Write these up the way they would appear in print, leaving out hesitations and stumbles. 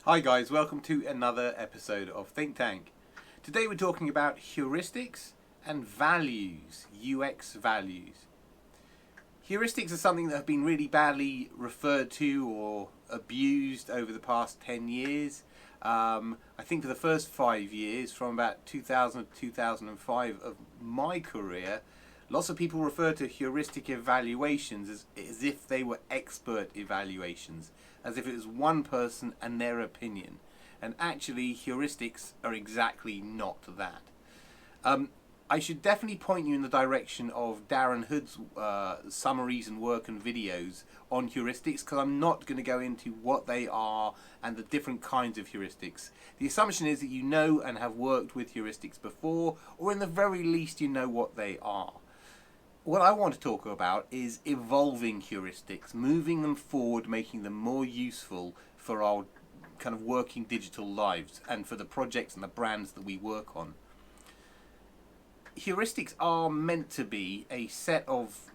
Hi guys, welcome to another episode of ThinkTank. Today we're talking about heuristics and values, UX values. Heuristics are something that have been really badly referred to or abused over the past 10 years. I think for the first 5 years, from about 2000 to 2005 of my career, lots of people refer to heuristic evaluations as if they were expert evaluations, as if it was one person and their opinion. And actually, heuristics are exactly not that. I should definitely point you in the direction of Darren Hood's summaries and work and videos on heuristics, because I'm not going to go into what they are and the different kinds of heuristics. The assumption is that you know and have worked with heuristics before, or in the very least you know what they are. What I want to talk about is evolving heuristics, moving them forward, making them more useful for our kind of working digital lives and for the projects and the brands that we work on. Heuristics are meant to be a set of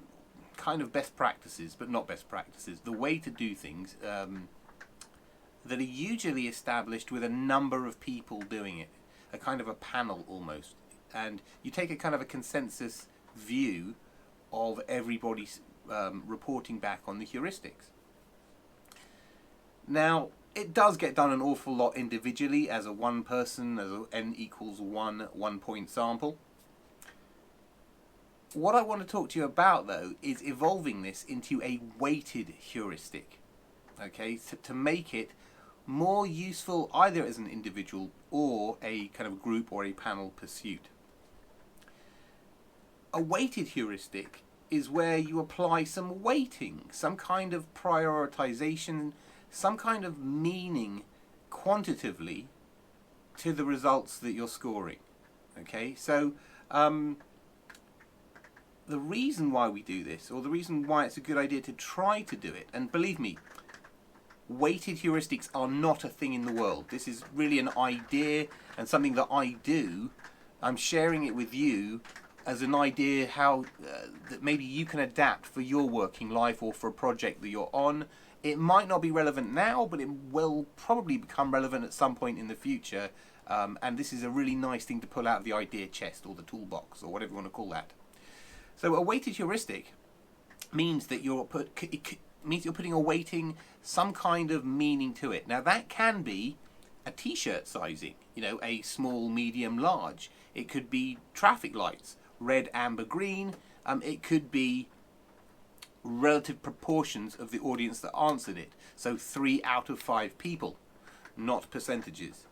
kind of best practices, but not best practices, the way to do things that are usually established with a number of people doing it, a kind of a panel almost. And you take a kind of a consensus view of everybody reporting back on the heuristics. Now, it does get done an awful lot individually as a one person, as a n equals 1 point sample. What I want to talk to you about, though, is evolving this into a weighted heuristic, okay, to make it more useful either as an individual or a kind of group or a panel pursuit. A weighted heuristic is where you apply some weighting, some kind of prioritization, some kind of meaning quantitatively to the results that you're scoring. Okay, so the reason why we do this, or the reason why it's a good idea to try to do it, and believe me, weighted heuristics are not a thing in the world. This is really an idea and something that I do. I'm sharing it with you as an idea how that maybe you can adapt for your working life or for a project that you're on. It might not be relevant now, but it will probably become relevant at some point in the future. And this is a really nice thing to pull out of the idea chest or the toolbox or whatever you want to call that. So a weighted heuristic means that you're putting a weighting, some kind of meaning to it. Now that can be a t-shirt sizing, a small, medium, large. It could be traffic lights, red, amber, green. It could be relative proportions of the audience that answered it. So 3 out of 5 people, not percentages.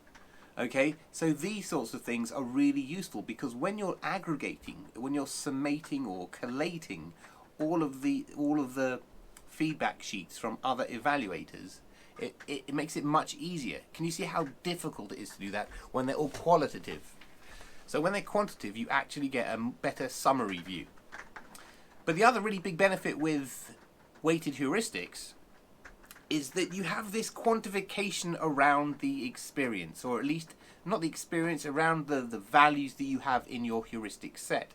Okay, so these sorts of things are really useful because when you're aggregating, when you're summating or collating all of the feedback sheets from other evaluators, it makes it much easier. Can you see how difficult it is to do that when they're all qualitative? So when they're quantitative, you actually get a better summary view. But the other really big benefit with weighted heuristics is that you have this quantification around the experience, or at least not the experience, around the values that you have in your heuristic set.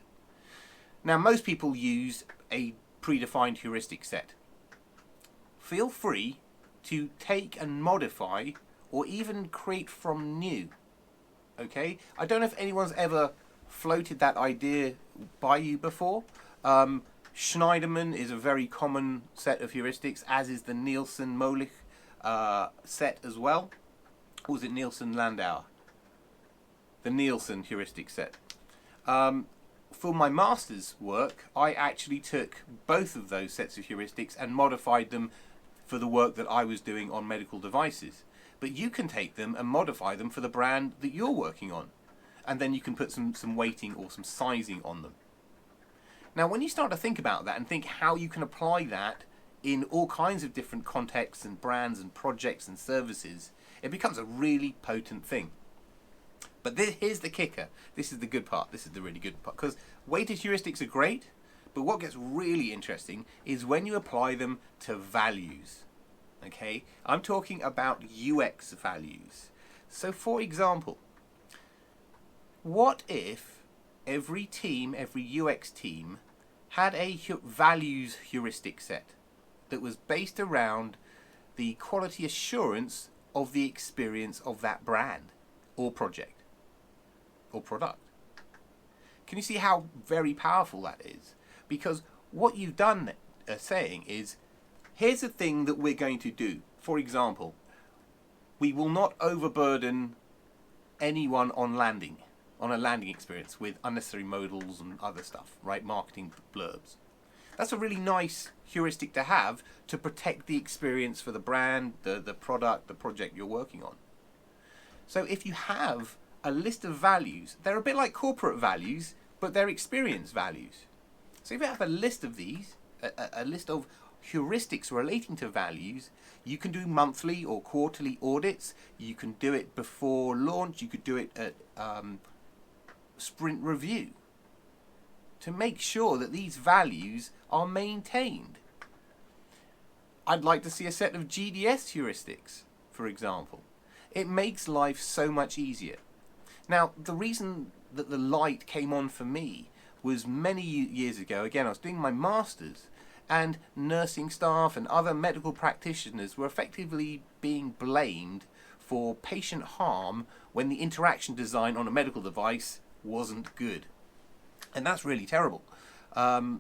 Now, most people use a predefined heuristic set. Feel free to take and modify or even create from new. Okay, I don't know if anyone's ever floated that idea by you before. Schneiderman is a very common set of heuristics, as is the Nielsen-Molich set as well. Or was it Nielsen-Landauer? The Nielsen heuristic set. For my master's work, I actually took both of those sets of heuristics and modified them for the work that I was doing on medical devices. But you can take them and modify them for the brand that you're working on. And then you can put some weighting or some sizing on them. Now, when you start to think about that and think how you can apply that in all kinds of different contexts and brands and projects and services, it becomes a really potent thing. But here's the kicker. This is the good part. This is the really good part. Because weighted heuristics are great, but what gets really interesting is when you apply them to values. Okay, I'm talking about UX values. So for example, what if every team, every UX team, had a values heuristic set that was based around the quality assurance of the experience of that brand or project or product. Can you see how very powerful that is? Because what you've done saying is, here's the thing that we're going to do. For example, we will not overburden anyone on a landing experience with unnecessary modals and other stuff, right? Marketing blurbs. That's a really nice heuristic to have to protect the experience for the brand, the product, the project you're working on. So if you have a list of values, they're a bit like corporate values, but they're experience values. So if you have a list of these, a list of heuristics relating to values, you can do monthly or quarterly audits. You can do it before launch. You could do it at sprint review to make sure that these values are maintained. I'd like to see a set of GDS heuristics, for example. It makes life so much easier. Now, the reason that the light came on for me was many years ago. Again, I was doing my master's, and nursing staff and other medical practitioners were effectively being blamed for patient harm when the interaction design on a medical device wasn't good. And that's really terrible. The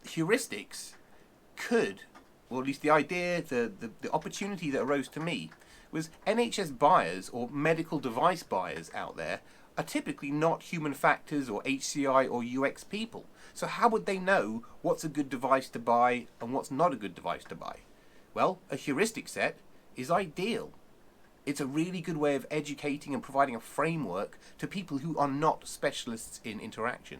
heuristics could, or at least the idea, the opportunity that arose to me was NHS buyers or medical device buyers out there are typically not human factors or HCI or UX people. So how would they know what's a good device to buy and what's not a good device to buy? Well, a heuristic set is ideal. It's a really good way of educating and providing a framework to people who are not specialists in interaction.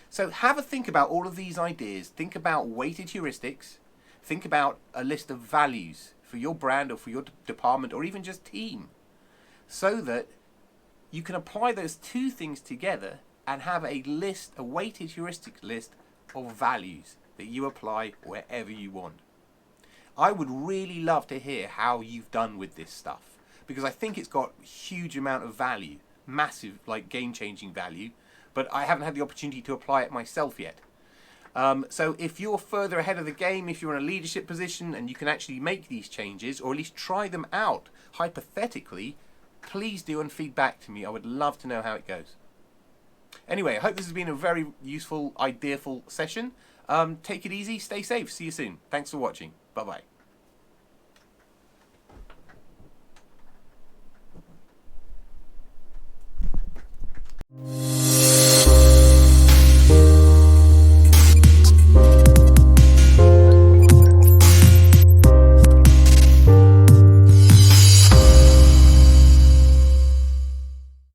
So have a think about all of these ideas. Think about weighted heuristics. Think about a list of values for your brand or for your department or even just team, so that you can apply those two things together and have a list, a weighted heuristic list of values that you apply wherever you want. I would really love to hear how you've done with this stuff, because I think it's got a huge amount of value, massive, like game-changing value, but I haven't had the opportunity to apply it myself yet. So if you're further ahead of the game, if you're in a leadership position and you can actually make these changes, or at least try them out hypothetically, please do and feed back to me. I would love to know how it goes. Anyway, I hope this has been a very useful, ideaful session. Take it easy, stay safe, see you soon. Thanks for watching. Bye-bye.